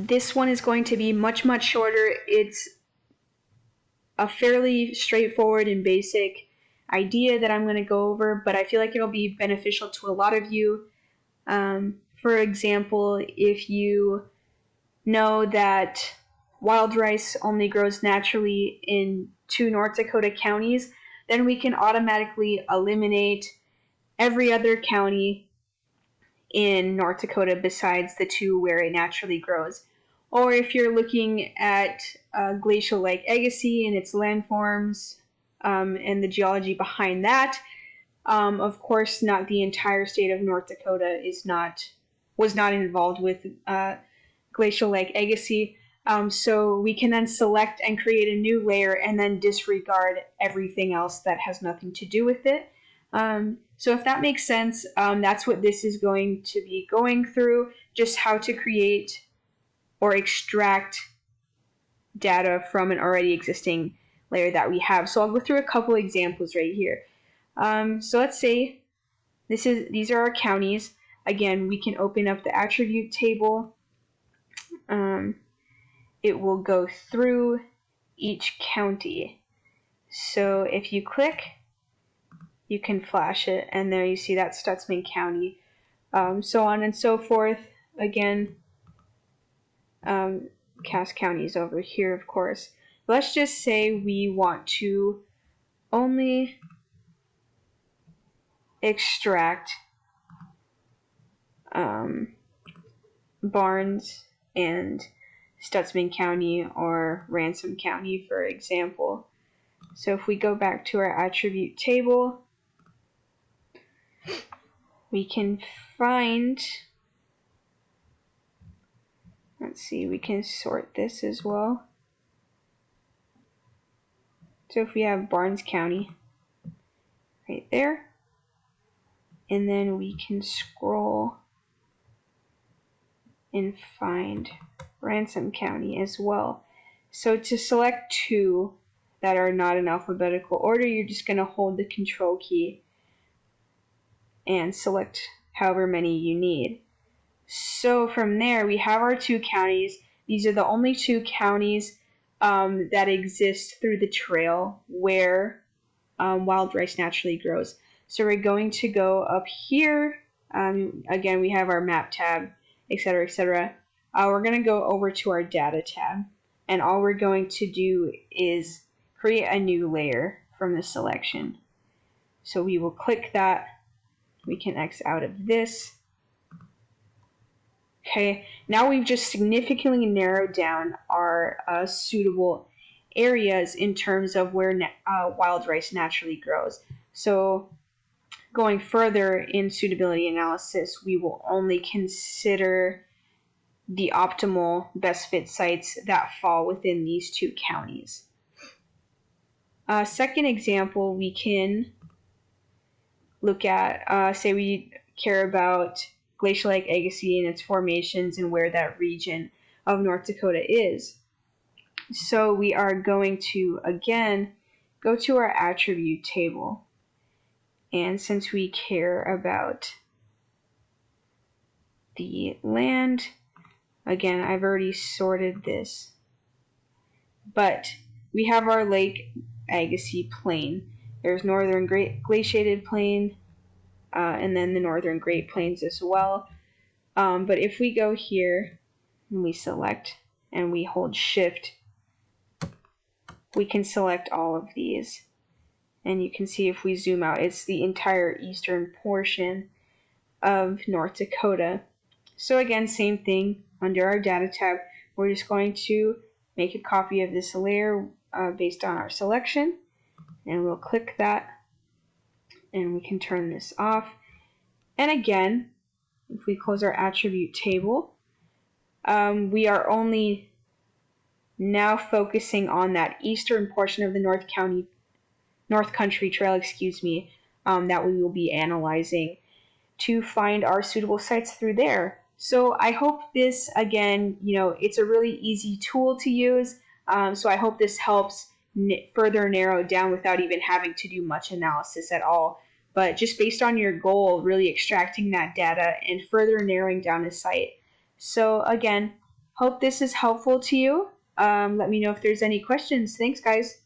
This one is going to be much shorter. It's a fairly straightforward and basic idea that I'm going to go over, but I feel like it'll be beneficial to a lot of you. For example, if you know that wild rice only grows naturally in 2 North Dakota counties, then we can automatically eliminate every other county in North Dakota besides the 2 where it naturally grows. Or if you're looking at glacial lake Agassiz and its landforms and the geology behind that, of course, not the entire state of North Dakota was not involved with glacial lake Agassiz. So we can then select and create a new layer and then disregard everything else that has nothing to do with it. So if that makes sense, that's what this is going to be going through, just how to create or extract data from an already existing layer that we have. So I'll go through a couple examples right here. So let's say these are our counties. Again, we can open up the attribute table. It will go through each county. So if you click, you can flash it, and there you see that Stutzman County, so on and so forth. Again, Cass County is over here, of course. Let's just say we want to only extract Barnes and Stutzman County or Ransom County, for example. So if we go back to our attribute table, we can find, let's see, we can sort this as well. So if we have Barnes County right there, and then we can scroll and find Ransom County as well. So to select 2 that are not in alphabetical order, you're just going to hold the control key and select however many you need. So from there, we have our 2 counties. These are the only 2 counties that exist through the trail where wild rice naturally grows. So we're going to go up here. Again, we have our map tab, etc., etc. We're going to go over to our data tab, and all we're going to do is create a new layer from the selection. So we will click that. We can X out of this. Okay, now we've just significantly narrowed down our suitable areas in terms of where wild rice naturally grows. So going further in suitability analysis, we will only consider the optimal best fit sites that fall within these 2 counties. Second example, we can look at, say we care about glacial lake Agassiz and its formations and where that region of North Dakota is. So we are going to, again, go to our attribute table. And since we care about the land, again, I've already sorted this, but we have our Lake Agassiz Plain. There's Northern Glaciated Plain, and then the Northern Great Plains as well. But if we go here and we select and we hold Shift, we can select all of these. And you can see if we zoom out, it's the entire eastern portion of North Dakota. So again, same thing, under our data tab, we're just going to make a copy of this layer based on our selection, and we'll click that, and we can turn this off. And again, if we close our attribute table, we are only now focusing on that eastern portion of the North Country Trail, that we will be analyzing to find our suitable sites through there. So I hope this, again, it's a really easy tool to use. So I hope this helps further narrow it down without even having to do much analysis at all. But just based on your goal, really extracting that data and further narrowing down a site. So again, Hope this is helpful to you. Let me know if there's any questions. Thanks, guys.